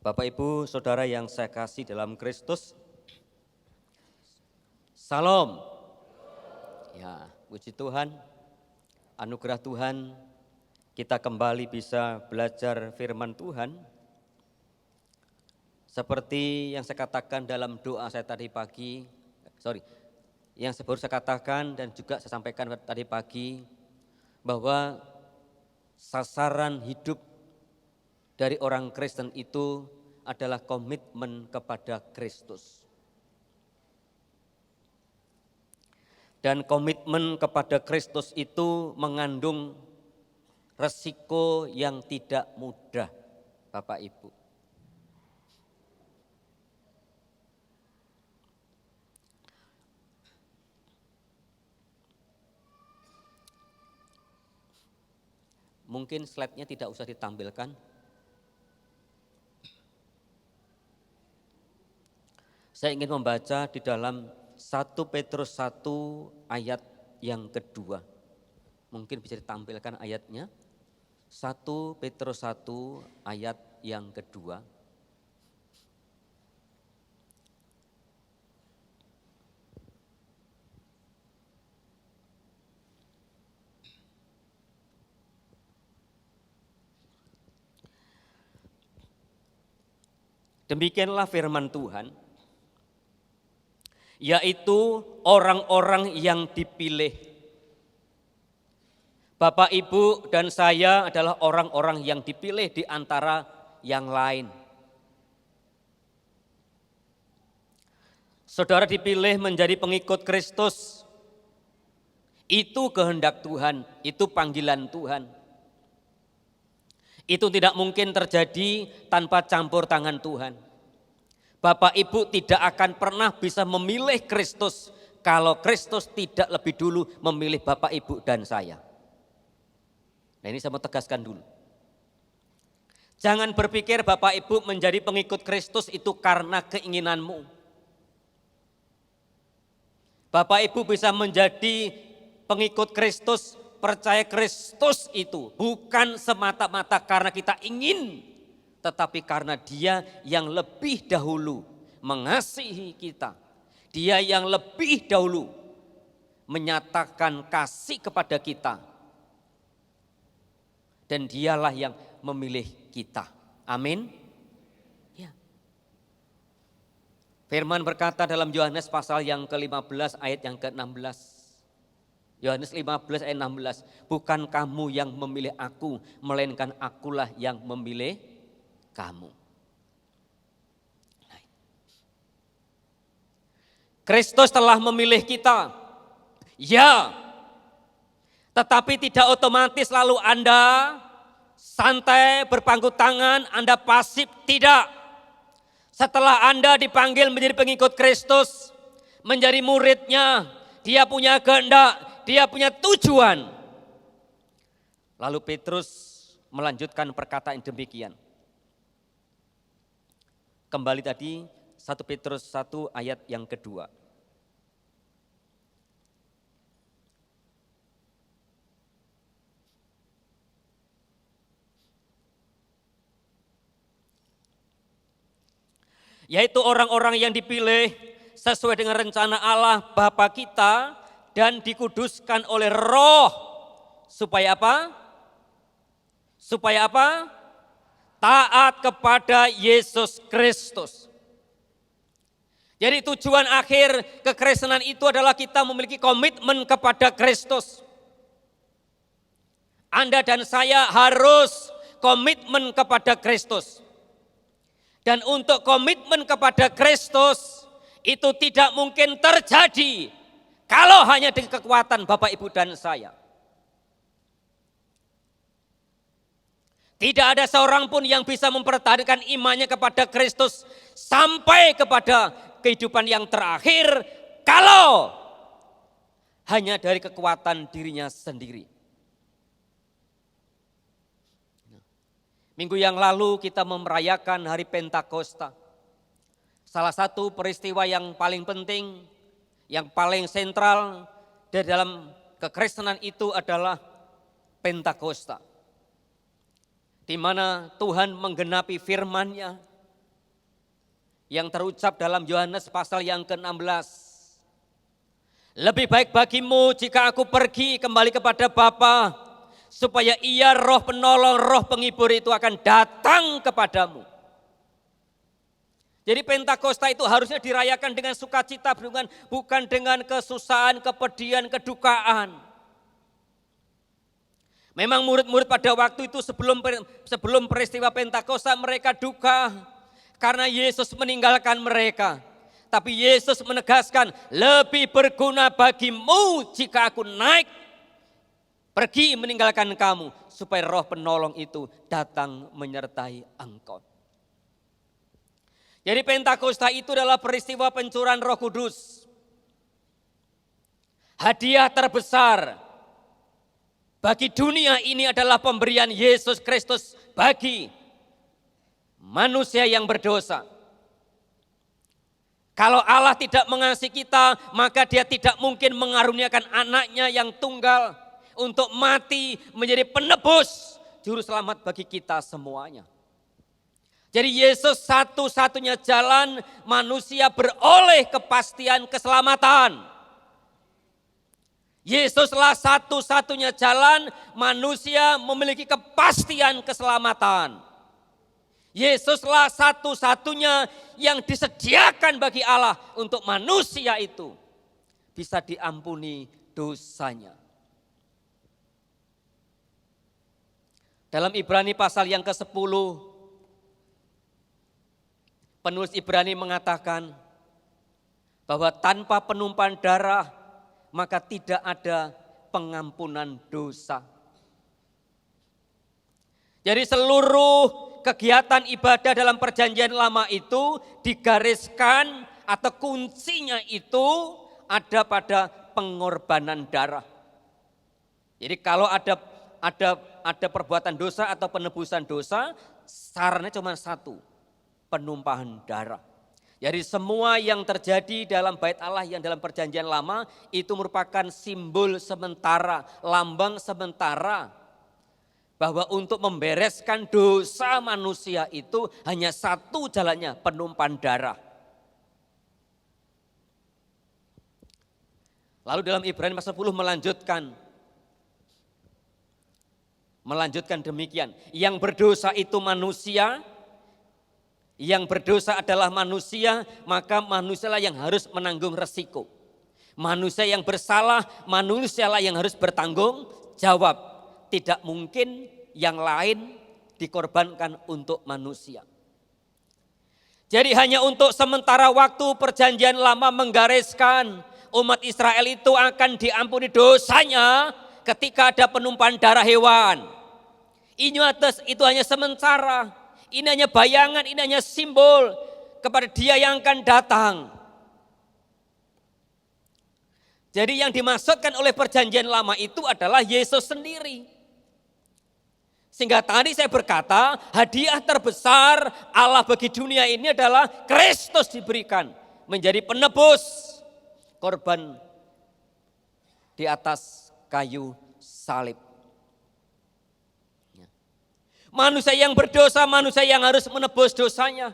Bapak Ibu Saudara yang saya kasih dalam Kristus, Salam. Ya, puji Tuhan, anugerah Tuhan, kita kembali bisa belajar firman Tuhan. Seperti yang saya katakan dalam doa saya tadi pagi, yang baru saya katakan dan juga saya sampaikan tadi pagi, bahwa sasaran hidup dari orang Kristen itu adalah komitmen kepada Kristus. Dan komitmen kepada Kristus itu mengandung resiko yang tidak mudah, Bapak Ibu. Mungkin slide-nya tidak usah ditampilkan. Saya ingin membaca di dalam 1 Petrus 1 ayat yang kedua. Mungkin bisa ditampilkan ayatnya. 1 Petrus 1 ayat yang kedua. Demikianlah firman Tuhan, yaitu orang-orang yang dipilih. Bapak, Ibu, dan saya adalah orang-orang yang dipilih di antara yang lain. Saudara dipilih menjadi pengikut Kristus. Itu kehendak Tuhan, itu panggilan Tuhan. Itu tidak mungkin terjadi tanpa campur tangan Tuhan. Bapak Ibu tidak akan pernah bisa memilih Kristus kalau Kristus tidak lebih dulu memilih Bapak Ibu dan saya. Nah, ini saya mau tegaskan dulu. Jangan berpikir Bapak Ibu menjadi pengikut Kristus itu karena keinginanmu. Bapak Ibu bisa menjadi pengikut Kristus, percaya Kristus itu bukan semata-mata karena kita ingin, tetapi karena Dia yang lebih dahulu mengasihi kita. Dia yang lebih dahulu menyatakan kasih kepada kita. Dan Dialah yang memilih kita. Amin. Ya. Firman berkata dalam Yohanes pasal yang ke-15 ayat yang ke-16. Yohanes 15 ayat 16. Bukan kamu yang memilih aku, melainkan akulah yang memilih kamu. Kristus telah memilih kita. Ya. Tetapi tidak otomatis lalu Anda santai berpangku tangan, Anda pasif, tidak. Setelah Anda dipanggil menjadi pengikut Kristus, menjadi muridnya, Dia punya kehendak, Dia punya tujuan. Lalu Petrus melanjutkan perkataan demikian. Kembali tadi 1 Petrus 1 ayat yang kedua. Yaitu orang-orang yang dipilih sesuai dengan rencana Allah Bapa kita dan dikuduskan oleh Roh. Supaya apa? Supaya apa? Taat kepada Yesus Kristus. Jadi tujuan akhir kekristenan itu adalah kita memiliki komitmen kepada Kristus. Anda dan saya harus komitmen kepada Kristus. Dan untuk komitmen kepada Kristus itu tidak mungkin terjadi kalau hanya dengan kekuatan Bapak, Ibu, dan saya. Tidak ada seorang pun yang bisa mempertahankan imannya kepada Kristus sampai kepada kehidupan yang terakhir kalau hanya dari kekuatan dirinya sendiri. Minggu yang lalu kita merayakan hari Pentakosta. Salah satu peristiwa yang paling penting, yang paling sentral di dalam kekristenan itu adalah Pentakosta. Di mana Tuhan menggenapi firman-Nya, yang terucap dalam Yohanes pasal yang ke-16. Lebih baik bagimu jika aku pergi kembali kepada Bapa, supaya Ia roh penolong, roh penghibur itu akan datang kepadamu. Jadi Pentakosta itu harusnya dirayakan dengan sukacita, bukan dengan kesusahan, kepedihan, kedukaan. Memang murid-murid pada waktu itu sebelum peristiwa Pentakosta mereka duka karena Yesus meninggalkan mereka. Tapi Yesus menegaskan, lebih berguna bagimu jika aku naik pergi meninggalkan kamu, supaya roh penolong itu datang menyertai engkau. Jadi Pentakosta itu adalah peristiwa pencurahan Roh Kudus. Hadiah terbesar bagi dunia ini adalah pemberian Yesus Kristus bagi manusia yang berdosa. Kalau Allah tidak mengasihi kita, maka Dia tidak mungkin mengaruniakan anaknya yang tunggal untuk mati menjadi penebus juru selamat bagi kita semuanya. Jadi Yesus satu-satunya jalan manusia beroleh kepastian keselamatan. Yesuslah satu-satunya jalan manusia memiliki kepastian keselamatan. Yesuslah satu-satunya yang disediakan bagi Allah untuk manusia itu bisa diampuni dosanya. Dalam Ibrani pasal yang ke-10, penulis Ibrani mengatakan bahwa tanpa penumpahan darah maka tidak ada pengampunan dosa. Jadi seluruh kegiatan ibadah dalam perjanjian lama itu digariskan atau kuncinya itu ada pada pengorbanan darah. Jadi kalau ada perbuatan dosa atau penebusan dosa, sarannya cuma satu, penumpahan darah. Jadi semua yang terjadi dalam bait Allah yang dalam perjanjian lama itu merupakan simbol sementara, lambang sementara. Bahwa untuk membereskan dosa manusia itu hanya satu jalannya, penumpahan darah. Lalu dalam Ibrani pasal 10 melanjutkan demikian. Yang berdosa itu manusia, yang berdosa adalah manusia, maka manusialah yang harus menanggung resiko. Manusia yang bersalah, manusialah yang harus bertanggung jawab. Tidak mungkin yang lain dikorbankan untuk manusia. Jadi hanya untuk sementara waktu perjanjian lama menggariskan umat Israel itu akan diampuni dosanya ketika ada penumpahan darah hewan. Itu hanya sementara, ini hanya bayangan, ini hanya simbol kepada Dia yang akan datang. Jadi yang dimaksudkan oleh perjanjian lama itu adalah Yesus sendiri. Sehingga tadi saya berkata hadiah terbesar Allah bagi dunia ini adalah Kristus diberikan menjadi penebus, korban di atas kayu salib. Manusia yang berdosa, manusia yang harus menebus dosanya.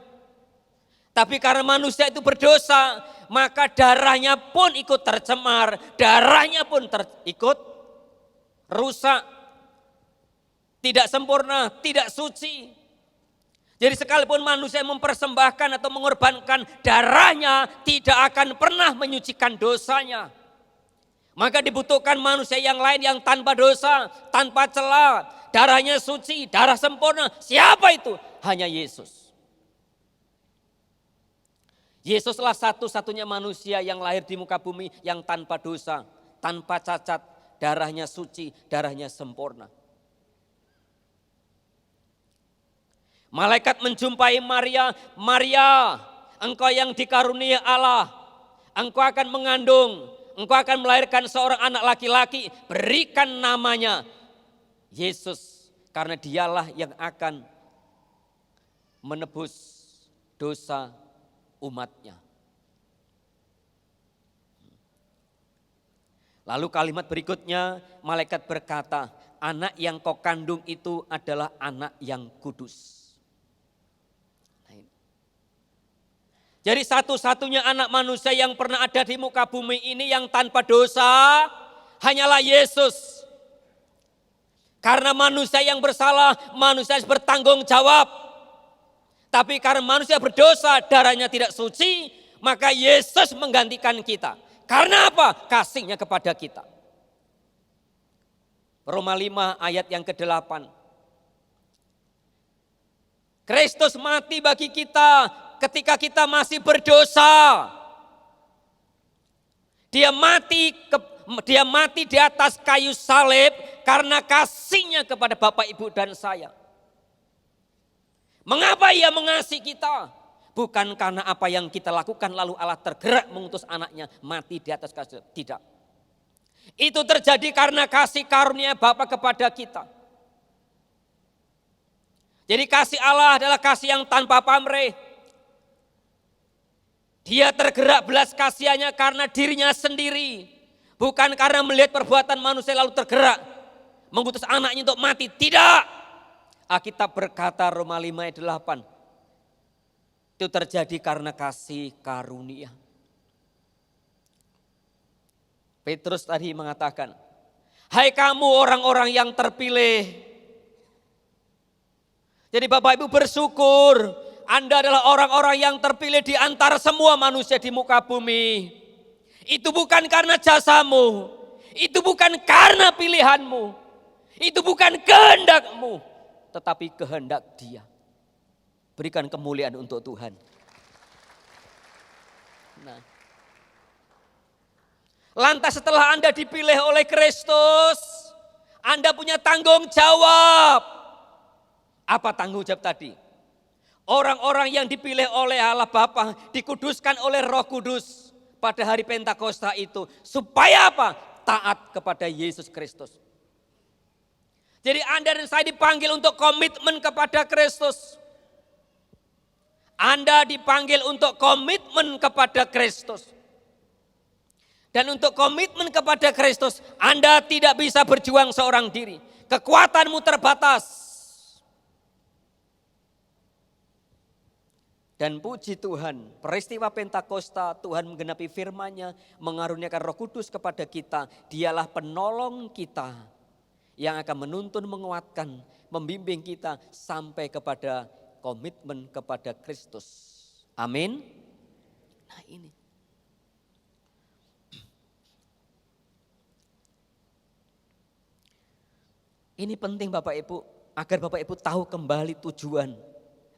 Tapi karena manusia itu berdosa, maka darahnya pun ikut tercemar, darahnya pun ikut rusak. Tidak sempurna, tidak suci. Jadi sekalipun manusia mempersembahkan atau mengorbankan darahnya, tidak akan pernah menyucikan dosanya. Maka dibutuhkan manusia yang lain yang tanpa dosa, tanpa cela, darahnya suci, darah sempurna. Siapa itu? Hanya Yesus. Yesuslah satu-satunya manusia yang lahir di muka bumi yang tanpa dosa, tanpa cacat, darahnya suci, darahnya sempurna. Malaikat menjumpai Maria, Maria, engkau yang dikaruniai Allah, engkau akan mengandung, engkau akan melahirkan seorang anak laki-laki, berikan namanya Yesus, karena Dialah yang akan menebus dosa umatnya. Lalu kalimat berikutnya, malaikat berkata, anak yang kau kandung itu adalah anak yang kudus. Jadi satu-satunya anak manusia yang pernah ada di muka bumi ini yang tanpa dosa hanyalah Yesus. Karena manusia yang bersalah, manusia yang bertanggung jawab. Tapi karena manusia berdosa, darahnya tidak suci, maka Yesus menggantikan kita. Karena apa? Kasihnya kepada kita. Roma 5 ayat yang ke-8. Kristus mati bagi kita ketika kita masih berdosa. Dia mati di atas kayu salib karena kasihnya kepada Bapak, Ibu dan saya. Mengapa Ia mengasihi kita? Bukan karena apa yang kita lakukan lalu Allah tergerak mengutus anaknya mati di atas kayu salib. Tidak. Itu terjadi karena kasih karunia Bapa kepada kita. Jadi kasih Allah adalah kasih yang tanpa pamrih. Dia tergerak belas kasihannya karena dirinya sendiri. Bukan karena melihat perbuatan manusia lalu tergerak. Mengutus anaknya untuk mati. Tidak. Alkitab berkata Roma 5 ayat 8. Itu terjadi karena kasih karunia. Petrus tadi mengatakan, hai kamu orang-orang yang terpilih. Jadi Bapak Ibu bersyukur, Anda adalah orang-orang yang terpilih di antara semua manusia di muka bumi. Itu bukan karena jasamu, itu bukan karena pilihanmu, itu bukan kehendakmu, tetapi kehendak Dia. Berikan kemuliaan untuk Tuhan. Nah, lantas setelah Anda dipilih oleh Kristus, Anda punya tanggung jawab. Apa tanggung jawab tadi? Orang-orang yang dipilih oleh Allah Bapa, dikuduskan oleh Roh Kudus pada hari Pentakosta itu. Supaya apa? Taat kepada Yesus Kristus. Jadi Anda dan saya dipanggil untuk komitmen kepada Kristus. Anda dipanggil untuk komitmen kepada Kristus. Dan untuk komitmen kepada Kristus, Anda tidak bisa berjuang seorang diri. Kekuatanmu terbatas. Dan puji Tuhan, peristiwa Pentakosta, Tuhan menggenapi firman-Nya, mengaruniakan Roh Kudus kepada kita. Dialah penolong kita yang akan menuntun, menguatkan, membimbing kita sampai kepada komitmen kepada Kristus. Amin. Nah ini. Ini penting Bapak Ibu, agar Bapak Ibu tahu kembali tujuan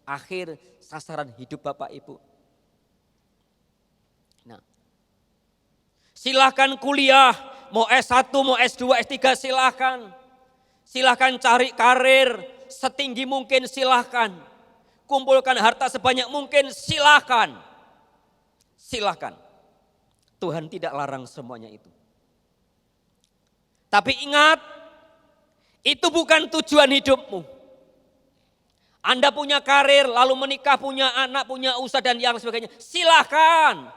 akhir sasaran hidup Bapak Ibu. Nah, silahkan kuliah, mau S1, mau S2, S3 silahkan. Silahkan cari karir setinggi mungkin silahkan. Kumpulkan harta sebanyak mungkin silahkan. Silahkan. Tuhan tidak larang semuanya itu. Tapi ingat, itu bukan tujuan hidupmu. Anda punya karir, lalu menikah, punya anak, punya usaha dan yang sebagainya. Silahkan.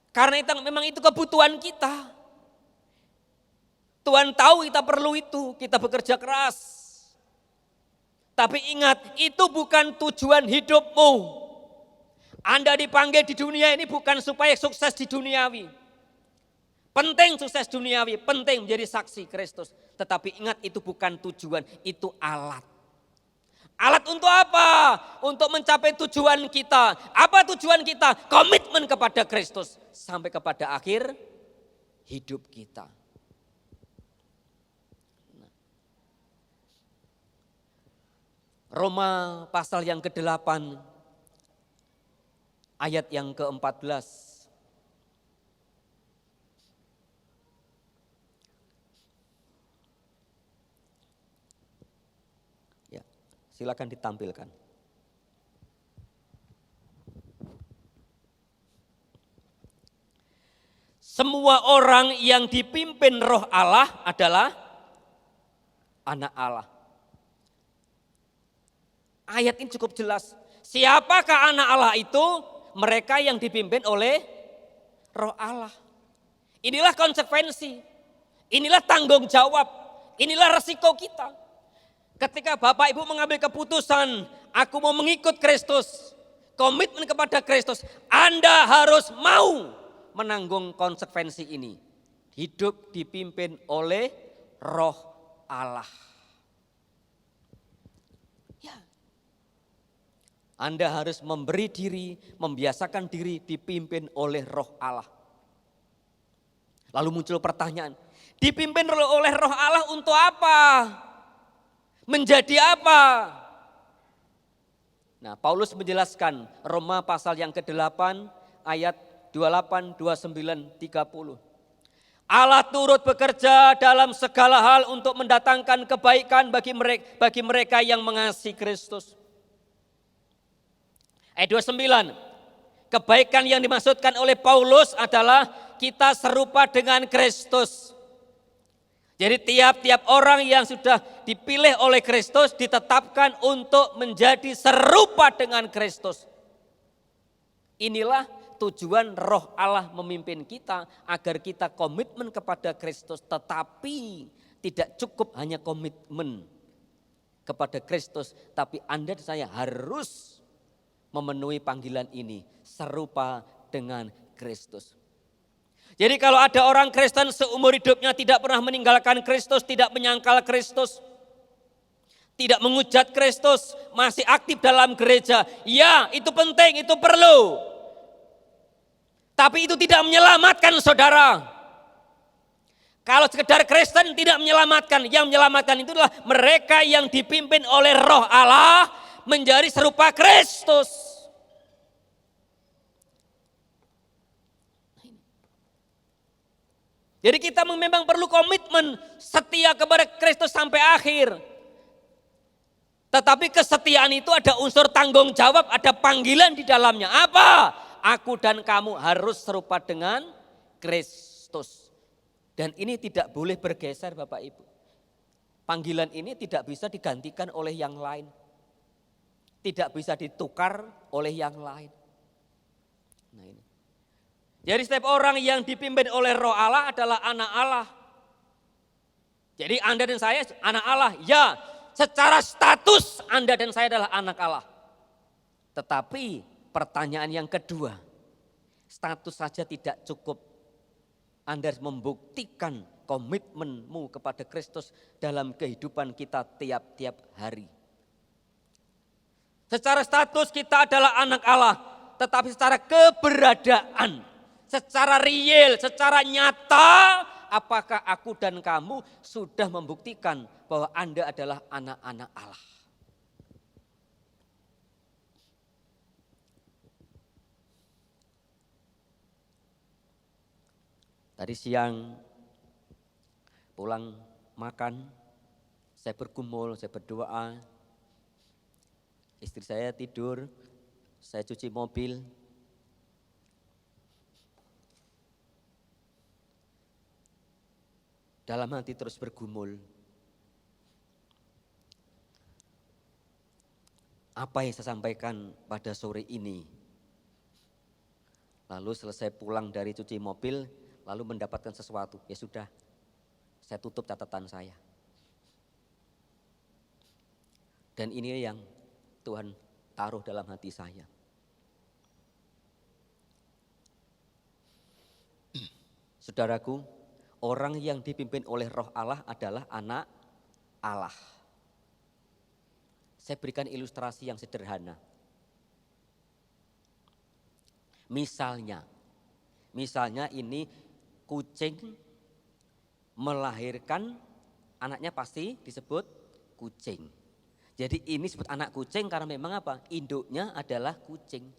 Karena itu memang itu kebutuhan kita. Tuhan tahu kita perlu itu, kita bekerja keras. Tapi ingat, itu bukan tujuan hidupmu. Anda dipanggil di dunia ini bukan supaya sukses di duniawi. Penting sukses duniawi, penting menjadi saksi Kristus. Tetapi ingat itu bukan tujuan, itu alat. Alat untuk apa? Untuk mencapai tujuan kita. Apa tujuan kita? Komitmen kepada Kristus. Sampai kepada akhir hidup kita. Roma pasal yang ke-8 ayat yang ke-14. Silakan ditampilkan. Semua orang yang dipimpin Roh Allah adalah anak Allah. Ayat ini cukup jelas. Siapakah anak Allah itu? Mereka yang dipimpin oleh Roh Allah. Inilah konsekuensi. Inilah tanggung jawab. Inilah resiko kita. Ketika Bapak Ibu mengambil keputusan, aku mau mengikut Kristus. komitmen kepada Kristus, Anda harus mau menanggung konsekuensi ini. Hidup dipimpin oleh Roh Allah. Ya. Anda harus memberi diri, membiasakan diri dipimpin oleh Roh Allah. Lalu muncul pertanyaan, dipimpin oleh Roh Allah untuk apa? Menjadi apa? Nah, Paulus menjelaskan Roma pasal yang ke-8 ayat 28, 29, 30. Allah turut bekerja dalam segala hal untuk mendatangkan kebaikan bagi mereka yang mengasihi Kristus. Ayat 29. Kebaikan yang dimaksudkan oleh Paulus adalah kita serupa dengan Kristus. Jadi tiap-tiap orang yang sudah dipilih oleh Kristus ditetapkan untuk menjadi serupa dengan Kristus. Inilah tujuan Roh Allah memimpin kita agar kita komitmen kepada Kristus, tetapi tidak cukup hanya komitmen kepada Kristus, tapi Anda dan saya harus memenuhi panggilan ini, serupa dengan Kristus. Jadi kalau ada orang Kristen seumur hidupnya tidak pernah meninggalkan Kristus, tidak menyangkal Kristus, tidak menghujat Kristus, masih aktif dalam gereja, ya itu penting, itu perlu. Tapi itu tidak menyelamatkan saudara. Kalau sekedar Kristen tidak menyelamatkan, yang menyelamatkan itu adalah mereka yang dipimpin oleh Roh Allah menjadi serupa Kristus. Jadi kita memang perlu komitmen setia kepada Kristus sampai akhir. Tetapi kesetiaan itu ada unsur tanggung jawab, ada panggilan di dalamnya. Apa? Aku dan kamu harus serupa dengan Kristus. Dan ini tidak boleh bergeser Bapak Ibu. Panggilan ini tidak bisa digantikan oleh yang lain. Tidak bisa ditukar oleh yang lain. Nah ini. Jadi setiap orang yang dipimpin oleh Roh Allah adalah anak Allah. Jadi Anda dan saya anak Allah. Ya, secara status Anda dan saya adalah anak Allah. Tetapi pertanyaan yang kedua, status saja tidak cukup. Anda harus membuktikan komitmenmu kepada Kristus dalam kehidupan kita tiap-tiap hari. Secara status kita adalah anak Allah, tetapi secara keberadaan, secara real, secara nyata, apakah aku dan kamu sudah membuktikan bahwa Anda adalah anak-anak Allah? Tadi siang pulang makan, saya bergumul, saya berdoa. Istri saya tidur, saya cuci mobil. Dalam hati terus bergumul. Apa yang saya sampaikan pada sore ini? Lalu selesai pulang dari cuci mobil, lalu mendapatkan sesuatu. Ya sudah, saya tutup catatan saya. Dan ini yang Tuhan taruh dalam hati saya. Saudaraku, orang yang dipimpin oleh Roh Allah adalah anak Allah. Saya berikan ilustrasi yang sederhana. Misalnya ini kucing melahirkan anaknya pasti disebut kucing. Jadi ini disebut anak kucing karena memang apa? Induknya adalah kucing.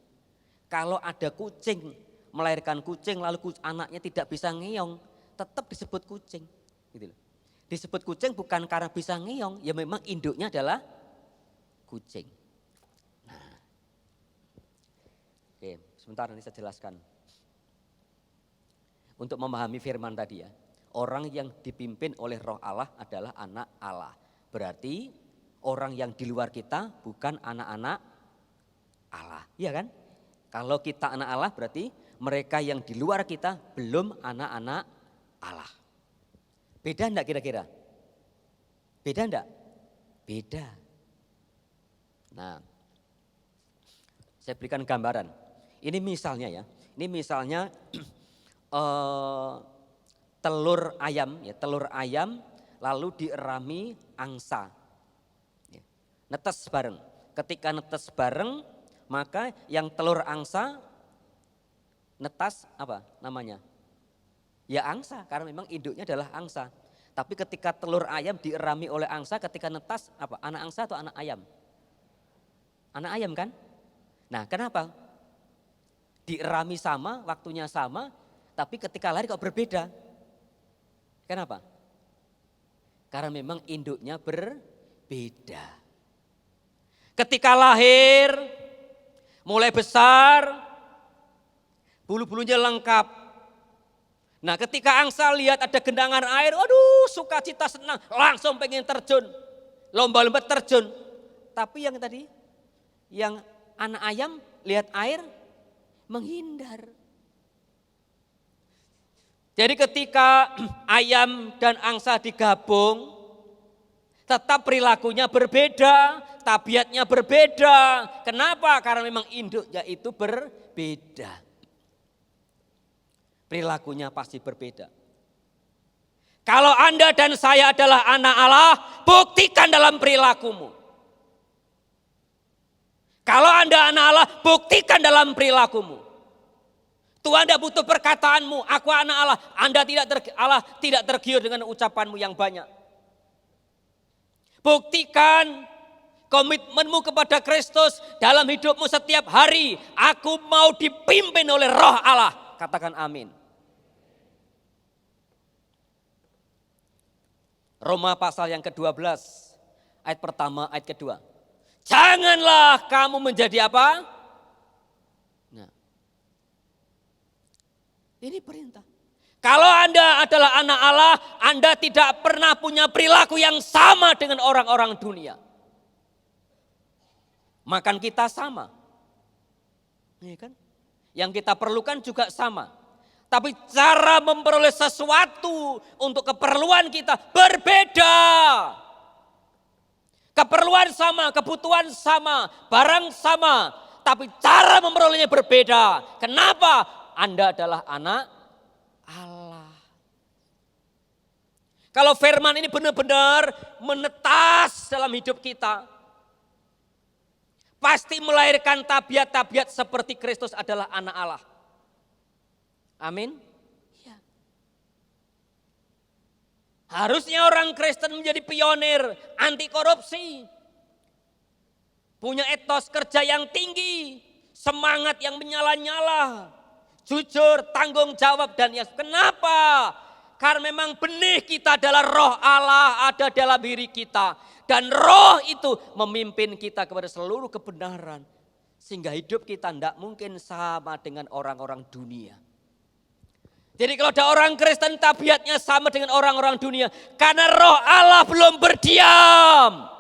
Kalau ada kucing melahirkan kucing lalu anaknya tidak bisa ngeong, tetap disebut kucing. Gitu loh. Disebut kucing bukan karena bisa ngeong, ya memang induknya adalah kucing. Nah. Oke, sebentar nanti saya jelaskan. Untuk memahami firman tadi ya, orang yang dipimpin oleh Roh Allah adalah anak Allah. Berarti orang yang di luar kita bukan anak-anak Allah, iya kan? Kalau kita anak Allah berarti mereka yang di luar kita belum anak-anak Allah. Beda enggak kira-kira? Beda enggak? Beda. Nah, Saya berikan gambaran. Ini misalnya ya. Ini misalnya telur ayam lalu dierami angsa. Netes bareng. Ketika netes bareng, maka yang telur angsa netas apa namanya? Ya angsa, karena memang induknya adalah angsa. Tapi ketika telur ayam dierami oleh angsa, ketika netas apa? Anak angsa atau anak ayam? Anak ayam kan? Nah, kenapa? Dierami sama, waktunya sama, tapi ketika lahir kok berbeda. Kenapa? Karena memang induknya berbeda. Ketika lahir, mulai besar, bulu-bulunya lengkap. Nah, ketika angsa lihat ada genangan air, aduh sukacita senang, langsung pengen terjun. Lomba-lomba terjun. Tapi yang tadi, yang anak ayam lihat air, menghindar. Jadi ketika ayam dan angsa digabung, tetap perilakunya berbeda, tabiatnya berbeda. Kenapa? Karena memang induknya itu berbeda. Perilakunya pasti berbeda. Kalau Anda dan saya adalah anak Allah, buktikan dalam perilakumu. Kalau Anda anak Allah, buktikan dalam perilakumu. Tuhan tidak butuh perkataanmu, aku anak Allah. Allah tidak tergiur dengan ucapanmu yang banyak. Buktikan komitmenmu kepada Kristus dalam hidupmu setiap hari. Aku mau dipimpin oleh Roh Allah. Katakan amin. Roma pasal yang ke-12, ayat pertama, ayat kedua. Janganlah kamu menjadi apa? Nah, ini perintah. Kalau Anda adalah anak Allah, Anda tidak pernah punya perilaku yang sama dengan orang-orang dunia. Makan kita sama. Ya kan? Yang kita perlukan juga sama. Tapi cara memperoleh sesuatu untuk keperluan kita berbeda. Keperluan sama, kebutuhan sama, barang sama. Tapi cara memperolehnya berbeda. Kenapa? Anda adalah anak Allah. Kalau firman ini benar-benar menetas dalam hidup kita. Pasti melahirkan tabiat-tabiat seperti Kristus adalah anak Allah. Amin. Ya. Harusnya orang Kristen menjadi pionir anti korupsi. Punya etos kerja yang tinggi, semangat yang menyala-nyala, jujur, tanggung jawab dan ya. Kenapa? Karena memang benih kita adalah Roh Allah ada dalam diri kita. Dan Roh itu memimpin kita kepada seluruh kebenaran. Sehingga hidup kita tidak mungkin sama dengan orang-orang dunia. Jadi kalau ada orang Kristen tabiatnya sama dengan orang-orang dunia. Karena Roh Allah belum berdiam.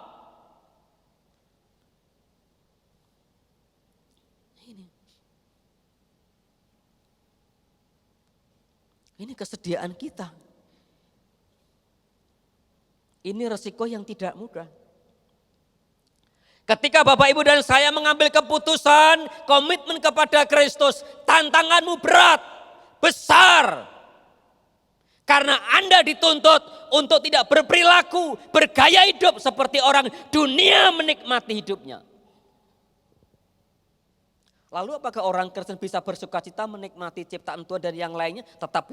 Ini kesediaan kita. Ini resiko yang tidak mudah. Ketika Bapak Ibu dan saya mengambil keputusan, komitmen kepada Kristus, tantanganmu berat, besar. Karena Anda dituntut untuk tidak berperilaku, bergaya hidup seperti orang dunia menikmati hidupnya. Lalu apakah orang Kristen bisa bersukacita menikmati ciptaan Tuhan dan yang lainnya? Tetap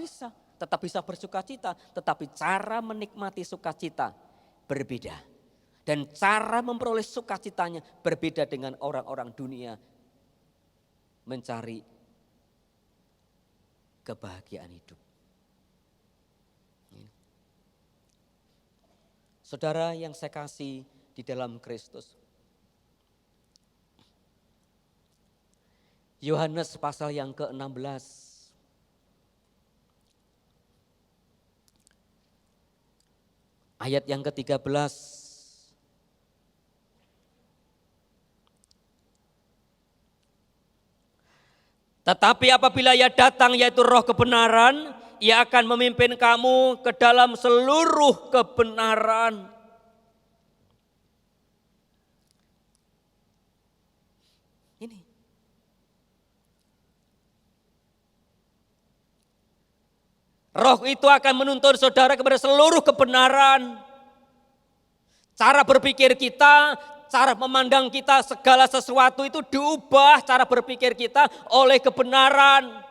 bisa bersukacita. Tetapi cara menikmati sukacita berbeda. Dan cara memperoleh sukacitanya berbeda dengan orang-orang dunia mencari kebahagiaan hidup. Saudara yang saya kasih di dalam Kristus. Yohanes pasal yang ke-16. Ayat yang ke-13. Tetapi apabila ia datang yaitu Roh kebenaran, ia akan memimpin kamu ke dalam seluruh kebenaran. Ini. Roh itu akan menuntun saudara kepada seluruh kebenaran. Cara berpikir kita, cara memandang kita, segala sesuatu itu diubah cara berpikir kita oleh kebenaran.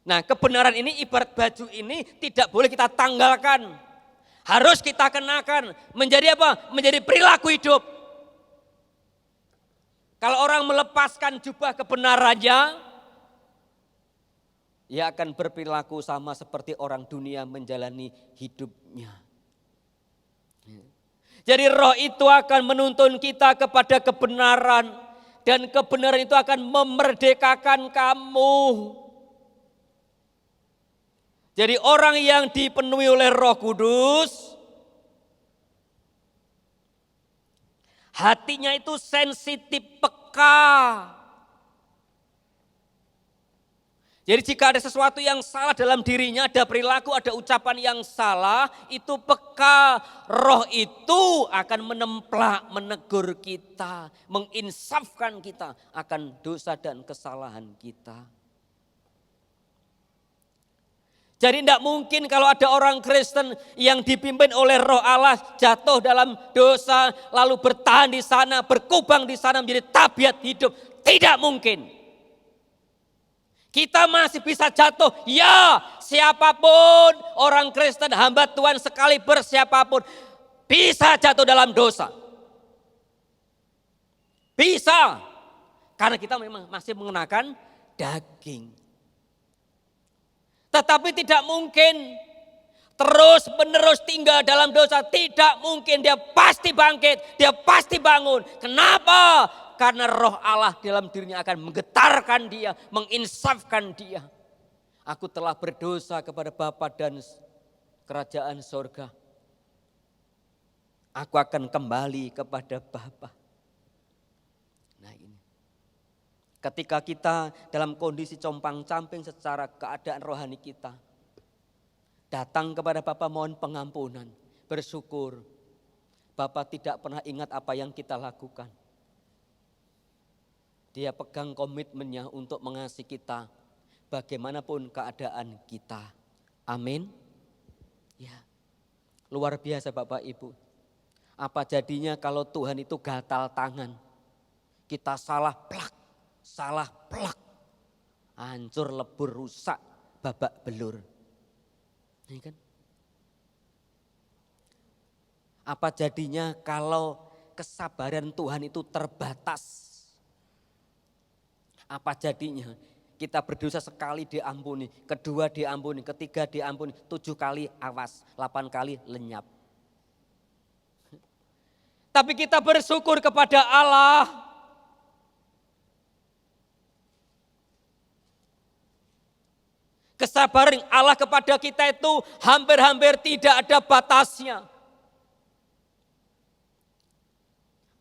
Nah, kebenaran ini ibarat baju ini tidak boleh kita tanggalkan. Harus kita kenakan. Menjadi apa? Menjadi perilaku hidup. Kalau orang melepaskan jubah kebenarannya, ia akan berperilaku sama seperti orang dunia menjalani hidupnya. Jadi roh itu akan menuntun kita kepada kebenaran. Dan kebenaran itu akan memerdekakan kamu. Jadi orang yang dipenuhi oleh Roh Kudus, hatinya itu sensitif, peka. Jadi jika ada sesuatu yang salah dalam dirinya, ada perilaku, ada ucapan yang salah, itu peka. Roh itu akan menemplak, menegur kita, menginsafkan kita akan dosa dan kesalahan kita. Jadi tidak mungkin kalau ada orang Kristen yang dipimpin oleh Roh Allah jatuh dalam dosa, lalu bertahan di sana, berkubang di sana menjadi tabiat hidup. Tidak mungkin. Kita masih bisa jatuh, ya, siapapun orang Kristen, hamba Tuhan sekaliber siapapun bisa jatuh dalam dosa. Bisa, karena kita memang masih mengenakan daging. Tetapi tidak mungkin terus menerus tinggal dalam dosa. Tidak mungkin, dia pasti bangkit, dia pasti bangun. Kenapa? Karena Roh Allah dalam dirinya akan menggetarkan dia, menginsafkan dia. Aku telah berdosa kepada Bapa dan kerajaan sorga. Aku akan kembali kepada Bapa. Nah ini. Ketika kita dalam kondisi compang-camping secara keadaan rohani kita. Datang kepada Bapa mohon pengampunan, bersyukur. Bapa tidak pernah ingat apa yang kita lakukan. Dia pegang komitmennya untuk mengasihi kita bagaimanapun keadaan kita. Amin. Ya. Luar biasa Bapak Ibu. Apa jadinya kalau Tuhan itu gatal tangan? Kita salah plak. Salah plak, hancur, lebur, rusak, babak belur. Ini kan? Apa jadinya kalau kesabaran Tuhan itu terbatas? Apa jadinya kita berdosa sekali diampuni, kedua diampuni, ketiga diampuni, 7 kali awas, 8 kali lenyap. Tapi kita bersyukur kepada Allah. Kesabaran Allah kepada kita itu hampir-hampir tidak ada batasnya.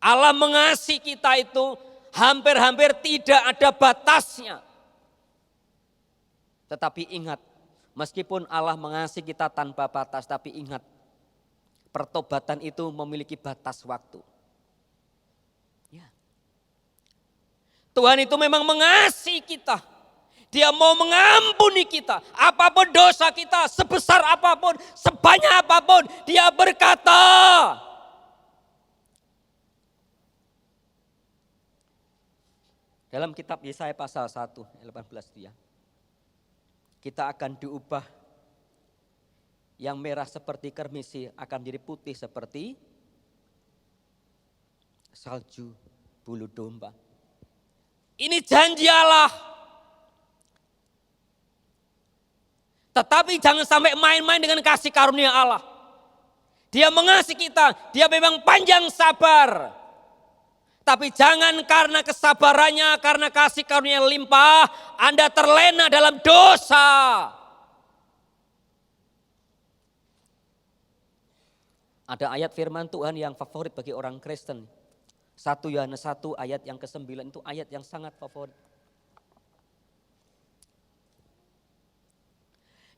Allah mengasihi kita itu hampir-hampir tidak ada batasnya. Tetapi ingat, meskipun Allah mengasihi kita tanpa batas, tapi ingat, pertobatan itu memiliki batas waktu. Ya. Tuhan itu memang mengasihi kita. Dia mau mengampuni kita, apapun dosa kita, sebesar apapun, sebanyak apapun, dia berkata. Dalam kitab Yesaya pasal 1, 18 dia. Kita akan diubah, yang merah seperti kermisi akan menjadi putih seperti salju bulu domba. Ini janji Allah. Tetapi jangan sampai main-main dengan kasih karunia Allah. Dia mengasihi kita, dia memang panjang sabar. Tapi jangan karena kesabarannya, karena kasih karunia yang limpah, Anda terlena dalam dosa. Ada ayat firman Tuhan yang favorit bagi orang Kristen. 1 Yohanes 1 ayat yang ke-9 itu ayat yang sangat favorit.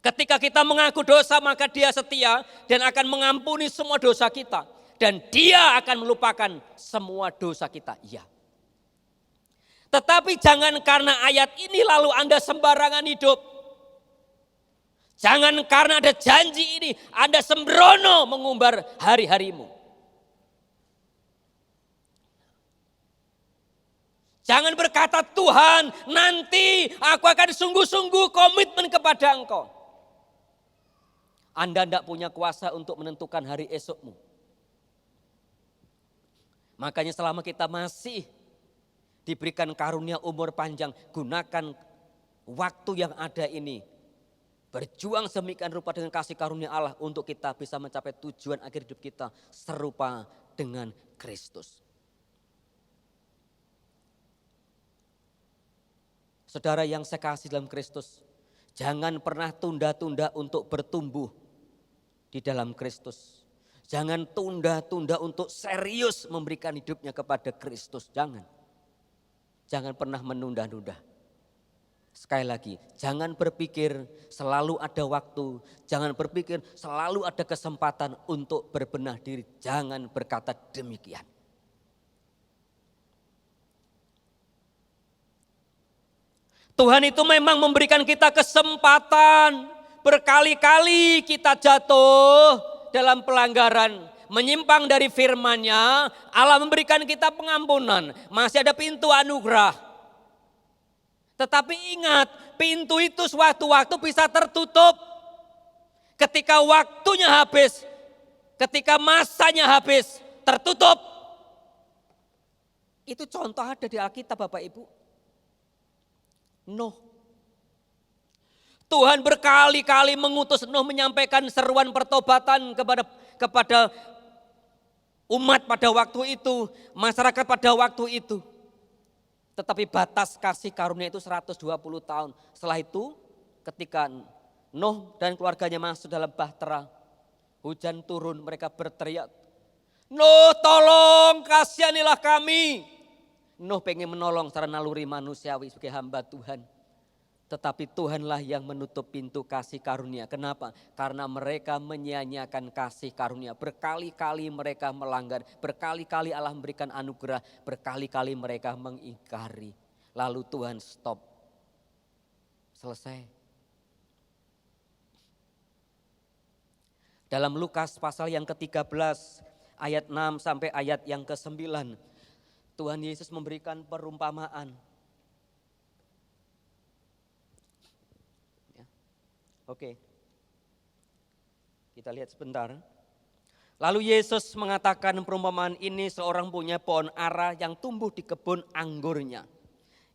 Ketika kita mengaku dosa maka dia setia dan akan mengampuni semua dosa kita. Dan dia akan melupakan semua dosa kita. Iya. Tetapi jangan karena ayat ini lalu Anda sembarangan hidup. Jangan karena ada janji ini Anda sembrono mengumbar hari-harimu. Jangan berkata, Tuhan nanti aku akan sungguh-sungguh komitmen kepada Engkau. Anda tidak punya kuasa untuk menentukan hari esokmu. Makanya selama kita masih diberikan karunia umur panjang, gunakan waktu yang ada ini. Berjuang semikian rupa dengan kasih karunia Allah untuk kita bisa mencapai tujuan akhir hidup kita serupa dengan Kristus. Saudara yang saya kasih dalam Kristus, jangan pernah tunda-tunda untuk bertumbuh di dalam Kristus. Jangan tunda-tunda untuk serius memberikan hidupnya kepada Kristus. Jangan pernah menunda-nunda. Sekali lagi, jangan berpikir selalu ada waktu, jangan berpikir selalu ada kesempatan untuk berbenah diri. Jangan berkata demikian. Tuhan itu memang memberikan kita kesempatan. Berkali-kali kita jatuh dalam pelanggaran, menyimpang dari firman-Nya. Allah memberikan kita pengampunan, masih ada pintu anugerah. Tetapi ingat, pintu itu suatu-waktu bisa tertutup. Ketika waktunya habis, ketika masanya habis, tertutup. Itu contoh ada di Alkitab Bapak Ibu. Nuh. Tuhan berkali-kali mengutus Nuh menyampaikan seruan pertobatan kepada umat pada waktu itu, masyarakat pada waktu itu. Tetapi batas kasih karunia itu 120 tahun. Setelah itu ketika Nuh dan keluarganya masuk dalam bahtera, hujan turun, mereka berteriak, Nuh tolong kasihanilah kami. Nuh pengen menolong secara naluri manusiawi sebagai hamba Tuhan. Tetapi Tuhanlah yang menutup pintu kasih karunia. Kenapa? Karena mereka menyia-nyiakan kasih karunia. Berkali-kali mereka melanggar. Berkali-kali Allah memberikan anugerah. Berkali-kali mereka mengingkari. Lalu Tuhan stop. Selesai. Dalam Lukas pasal yang ke-13 ayat 6 sampai ayat yang ke-9. Tuhan Yesus memberikan perumpamaan. Oke, kita lihat sebentar. Lalu Yesus mengatakan perumpamaan ini, seorang punya pohon ara yang tumbuh di kebun anggurnya.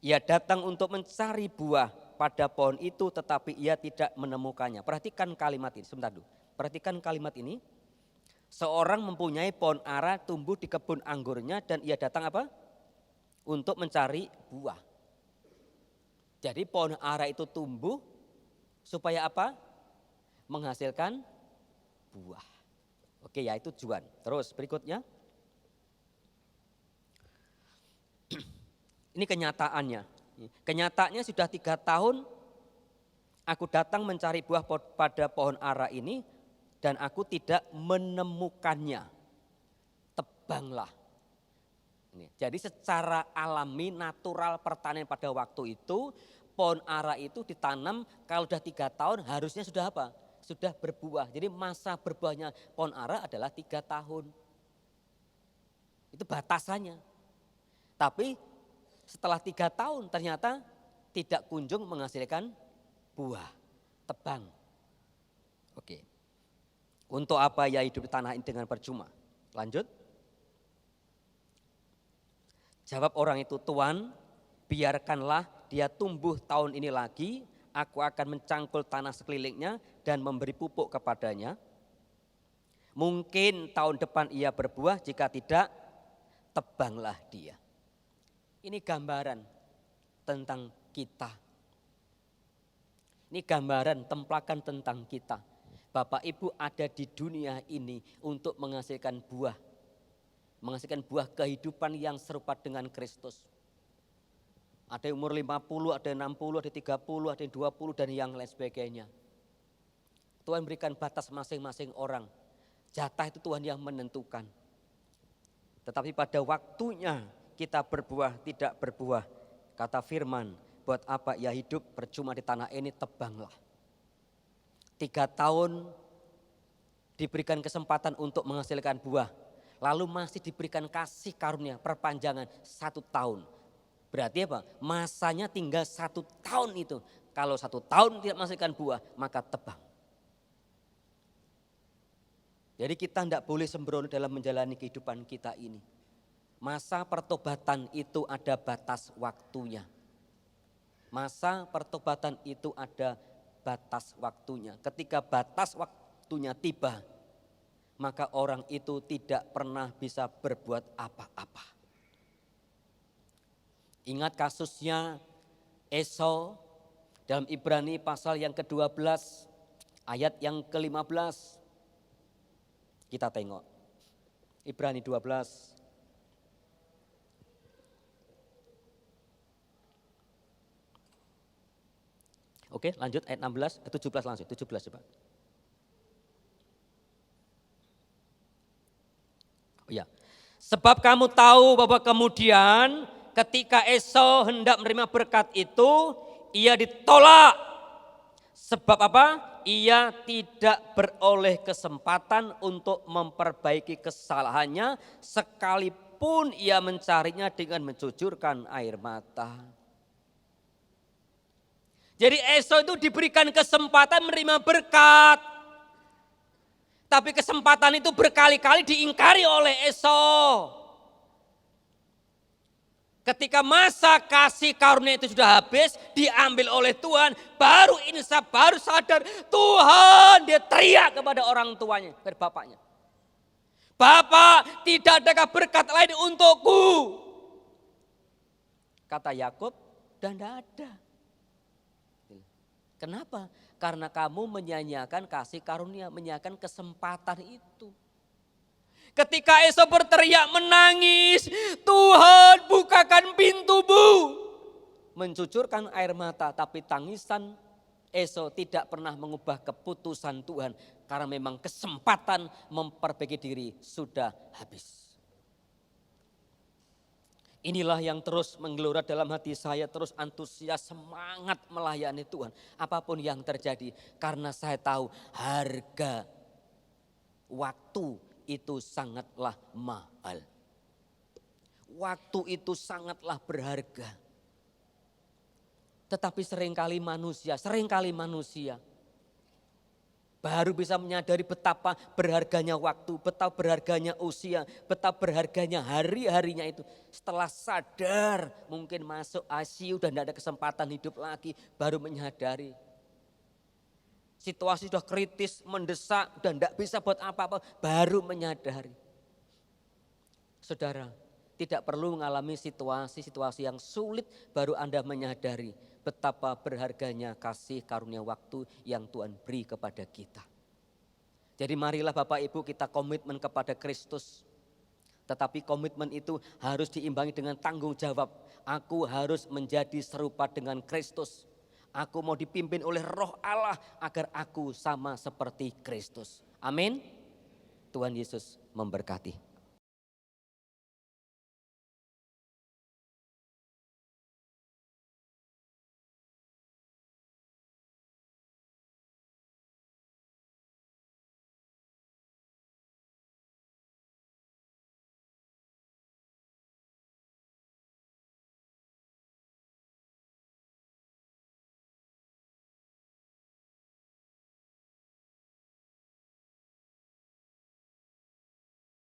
Ia datang untuk mencari buah pada pohon itu tetapi ia tidak menemukannya. Perhatikan kalimat ini, sebentar dulu. Perhatikan kalimat ini. Seorang mempunyai pohon ara tumbuh di kebun anggurnya dan ia datang apa? Untuk mencari buah. Jadi pohon ara itu tumbuh supaya apa? Menghasilkan buah. Oke ya, itu tujuan. Terus berikutnya. Ini kenyataannya. Kenyataannya sudah 3 tahun aku datang mencari buah pada pohon ara ini dan aku tidak menemukannya. Tebanglah. Jadi secara alami, natural pertanian pada waktu itu, pohon ara itu ditanam kalau sudah 3 tahun harusnya sudah apa? Sudah berbuah. Jadi masa berbuahnya pohon ara adalah 3 tahun. Itu batasannya. Tapi setelah 3 tahun ternyata tidak kunjung menghasilkan buah. Tebang. Oke. Untuk apa ya hidup di tanah ini dengan percuma? Lanjut. Jawab orang itu, Tuhan, biarkanlah dia tumbuh tahun ini lagi, aku akan mencangkul tanah sekelilingnya dan memberi pupuk kepadanya. Mungkin tahun depan ia berbuah, jika tidak, tebanglah dia. Ini gambaran tentang kita. Ini gambaran, templakan tentang kita. Bapak Ibu ada di dunia ini untuk menghasilkan buah. Menghasilkan buah kehidupan yang serupa dengan Kristus. Ada yang umur 50, ada yang 60, ada yang 30, ada yang 20 dan yang lain sebagainya. Tuhan berikan batas masing-masing orang. Jatah itu Tuhan yang menentukan. Tetapi pada waktunya kita berbuah, tidak berbuah. Kata firman, buat apa ya hidup percuma di tanah ini, tebanglah. 3 tahun diberikan kesempatan untuk menghasilkan buah. Lalu masih diberikan kasih karunia perpanjangan 1 tahun. Berarti apa? Masanya tinggal 1 tahun itu. Kalau 1 tahun tidak menghasilkan buah, maka tebang. Jadi kita tidak boleh sembrono dalam menjalani kehidupan kita ini. Masa pertobatan itu ada batas waktunya. Masa pertobatan itu ada batas waktunya. Ketika batas waktunya tiba, maka orang itu tidak pernah bisa berbuat apa-apa. Ingat kasusnya Esau dalam Ibrani pasal yang ke-12 ayat yang ke-15. Kita tengok Ibrani 12. Oke, lanjut ayat 16, 17 langsung, 17 coba. Oh ya. Sebab kamu tahu bahwa kemudian ketika Esau hendak menerima berkat itu, ia ditolak. Sebab apa? Ia tidak beroleh kesempatan untuk memperbaiki kesalahannya sekalipun ia mencarinya dengan mencucurkan air mata. Jadi Esau itu diberikan kesempatan menerima berkat. Tapi kesempatan itu berkali-kali diingkari oleh Esau. Ketika masa kasih karunia itu sudah habis, diambil oleh Tuhan, baru insaf, baru sadar Tuhan, dia teriak kepada orang tuanya, kepada bapaknya. Bapak, tidak adakah berkat lain untukku? Kata Yakub, dan tidak ada. Kenapa? Karena kamu menyanyiakan kasih karunia, menyanyiakan kesempatan itu. Ketika Esau berteriak menangis, Tuhan bukakan pintumu. Mencucurkan air mata, tapi tangisan Esau tidak pernah mengubah keputusan Tuhan. Karena memang kesempatan memperbaiki diri sudah habis. Inilah yang terus menggelora dalam hati saya, terus antusias, semangat melayani Tuhan. Apapun yang terjadi, karena saya tahu harga waktu itu sangatlah mahal. Waktu itu sangatlah berharga. Tetapi seringkali manusia baru bisa menyadari betapa berharganya waktu, betapa berharganya usia, betapa berharganya hari-harinya itu. Setelah sadar mungkin masuk ICU dan tidak ada kesempatan hidup lagi, baru menyadari. Situasi sudah kritis, mendesak dan tidak bisa buat apa-apa, baru menyadari. Saudara, tidak perlu mengalami situasi-situasi yang sulit baru Anda menyadari betapa berharganya kasih karunia waktu yang Tuhan beri kepada kita. Jadi marilah Bapak Ibu kita komitmen kepada Kristus. Tetapi komitmen itu harus diimbangi dengan tanggung jawab. Aku harus menjadi serupa dengan Kristus. Aku mau dipimpin oleh Roh Allah agar aku sama seperti Kristus. Amin. Tuhan Yesus memberkati.